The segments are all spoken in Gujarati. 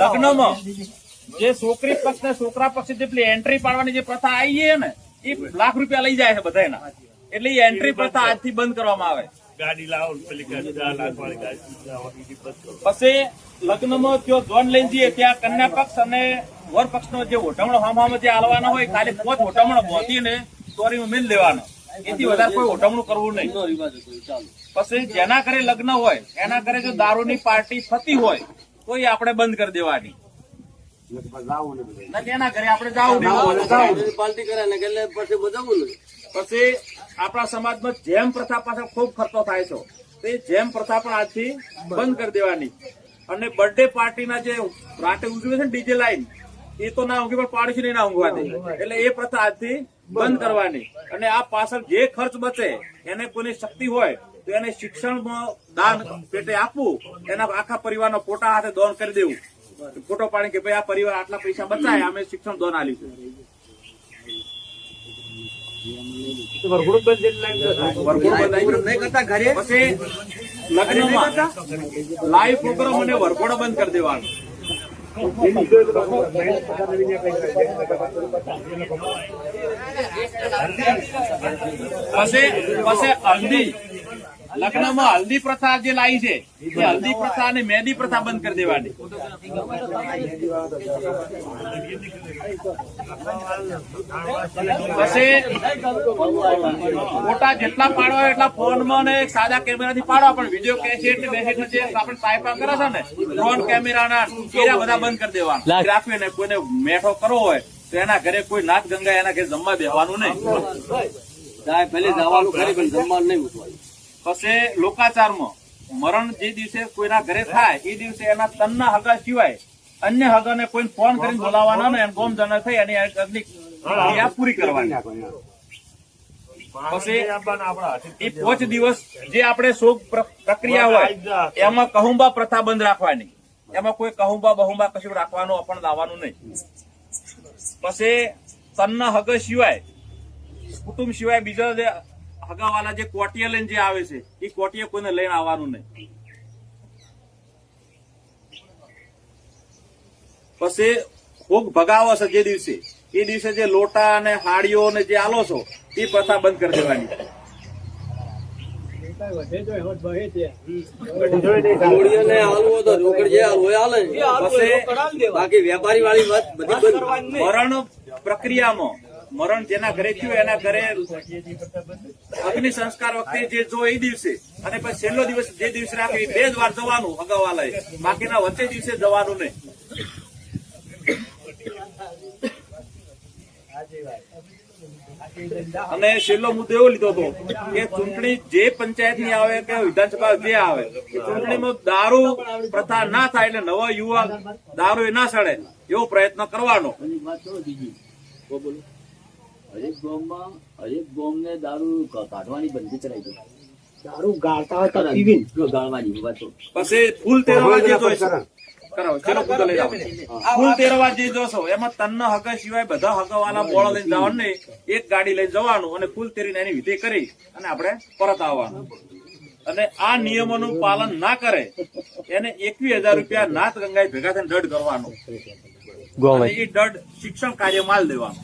લગ્નમાં જે છોકરી પક્ષ ને છોકરા પક્ષ જે એન્ટ્રી પાડવાની જે પ્રથા આવી છે ને એ લાખ રૂપિયા લઈ જાય છે બધાના, એટલે એ એન્ટ્રી પ્રથા આજથી બંધ કરવામાં આવે. પછી લગ્નમાં જો જોન લઈને જઈએ ત્યાં કન્યા પક્ષ અને વર પક્ષ નો જે ઓઢમણો હામમાં જે આલવાનો હોય ખાલી 5 ઓઢમણો બોધી ને ચોરીમાં મિલ દેવાનો, એથી વધારે કોઈ ઓઢમણું કરવું નહીં. પછી જેના ઘરે લગ્ન હોય એના ઘરે જો દારૂની પાર્ટી થતી હોય તો એ આપણે બંધ કરી દેવાની. એના ઘરે આપણે પછી આપણા સમાજમાં જેમ પ્રથા પાછળ ખૂબ ખર્ચો થાય છે, તે જેમ પ્રથા પણ આજથી બંધ કરી દેવાની. અને બર્થડે પાર્ટીના જે રાતે ઉજવે છે ને ડીજે લાઈન, એ તો ના ઊંઘી પણ પાડોશી નહીં ના ઊંઘવા દે, એટલે એ પ્રથા આજથી બંધ કરવાની. અને આ પાછળ જે ખર્ચ બચે એને કોઈની શક્તિ હોય તો એને શિક્ષણમાં દાન પેટે આપવું, એના આખા પરિવારના ફોટા હાથે દાન કરી દેવું, ફોટો પાડી કે ભાઈ આ પરિવાર આટલા પૈસા બચાય, અમે શિક્ષણ દાન આપ્યું. પછી લગ્નમાં લાઈવ પ્રોગ્રામ અને વરઘોડો બંધ કરી દેવાનો. પછી હલ્દી, લગ્નમાં હલ્દી પ્રથા જે લાવી છે એ હલ્દી પ્રથા અને મહેંદી પ્રથા બંધ કરી દેવાની. પછી ફોટા જેટલા પાડવા એટલા ફોનમાં ને સાદા કેમેરાથી પાડવા, પણ વિડીયો કેસેટ ને બેસેટ જે આપણે ટાઈપા કરે છે ને ડ્રોન કેમેરાના એરા બધા બંધ કરી દેવાના. રાખવી ને કોઈને મેઠો કરવો હોય તો એના ઘરે કોઈ નાથ ગંગા એના ઘરે જમવા બેસવાનું નહીં. પછી લોકાચારમાં મરણ જે દિવસે કોઈના ઘરે થાય એ દિવસે એના તનના હગા સિવાય અન્ય હગાને કોઈ ફોન કરીને બોલાવવાના ને ગોમ જન થઈ એની ક્રિયા પૂરી કરવાની. પછી એ 5 દિવસ જે આપણે શોક પ્રક્રિયા હોય એમાં કહુંબા પ્રથા બંધ રાખવાની, એમાં કોઈ કહુંબા બહુંબા કશું રાખવાનું પણ લાવવાનું નહીં. પછી તનના હગ સિવાય કુટુંબ સિવાય બીજા જે હગાવાલા જે કોટિયા લઈને જે આવે છે એ કોટિયા કોઈને લઈને આવવાનું નહીં. પછી ભોગ ભગાવો છે જે દિવસે એ દિવસે જે લોટા અને હાડીઓ ને જે આલો છો એ પ્રથા બંધ કરી દેવાની. મરણ પ્રક્રિયામાં મરણ જેના ઘરે થયું એના ઘરે અગ્નિ સંસ્કાર વખતે જે જો એ દિવસે અને પછી છેલ્લો દિવસ જે દિવસે રાખે 2 જ વાર જવાનું અગાવાલાએ, બાકીના વચ્ચે દિવસે જવાનું નહીં. અને છેલ્લો મુદ્દો એવો લીધો હતો કે ચૂંટણી જે પંચાયત ની આવે કે વિધાનસભા જે આવે એ ચૂંટણીમાં દારૂ પ્રથા ના થાય, એટલે નવા યુવા દારૂ એ ના સડે એવો પ્રયત્ન કરવાનો. હરેક ગામ ને દારૂ કાઢવાની બંધી કરાઈ દો. દારૂ ગાળતા હોય તો પીવી ગાળવાની વાત. પછી ફૂલ તેરવા જે જોઈશે ફૂલ તેરવા જે જોશો એમાં તનના હગ સિવાય બધા હગવાલા બોળો લઈને જવાનું નહીં, એક ગાડી લઈને જવાનું અને ફૂલ તેરીને એની વિધિ કરી અને આપણે પરત આવવાનું. અને આ નિયમોનું પાલન ના કરે એને 21,000 રૂપિયા નાથ ગંગાએ ભેગા થઈને દંડ કરવાનો. એ દંડ શિક્ષણ કાર્ય માલ દેવાનો.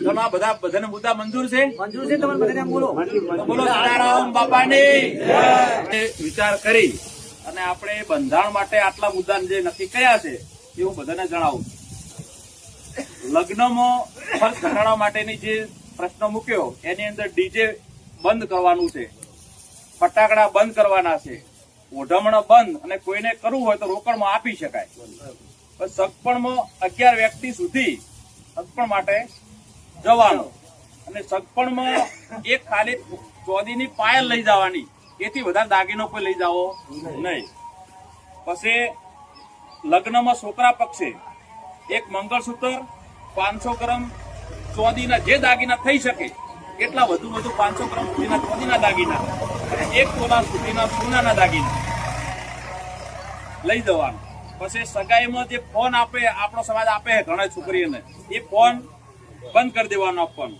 ચલો આ બધાને મુદ્દા મંજૂર છે? મંજૂર છે. તમે બધાને બોલો સીતારામ બાપાની વિચાર કરી અને આપણે બંધારણ માટે આટલા મુદ્દા જે નક્કી કર્યા છે એ હું બધાને જણાવું. લગ્નમાં ખર્ચ ઘટાડવા માટેની જે પ્રશ્ન મૂક્યો એની અંદર ડીજે બંધ કરવાનું છે, ફટાકડા બંધ કરવાના છે, ઓઢમણા બંધ, અને કોઈને કરવું હોય તો રોકડમાં આપી શકાય. સગપણમાં 11 વ્યક્તિ સુધી સગપણ માટે જવાનું, અને સગપણમાં એક ખાલી ચોદીની પાયલ લઈ જવાની, એથી વધારે દાગીનો કોઈ લઈ જાવો નહીં. પછી લગ્નમાં છોકરા પક્ષે એક મંગળસૂત્ર, 500 ગ્રામ ચોદીના જે દાગીના થઈ શકે એટલા વધુ 500 ગ્રામ સુધીના ચોદીના દાગીના અને 1 તોલા સુધીના સોનાના દાગીના લઈ જવાનું. પછી સગાઈમાં જે ફોન આપે આપણો સમાજ આપે ઘણા છોકરીઓને, એ ફોન બંધ કરી દેવાનો આપવાનો.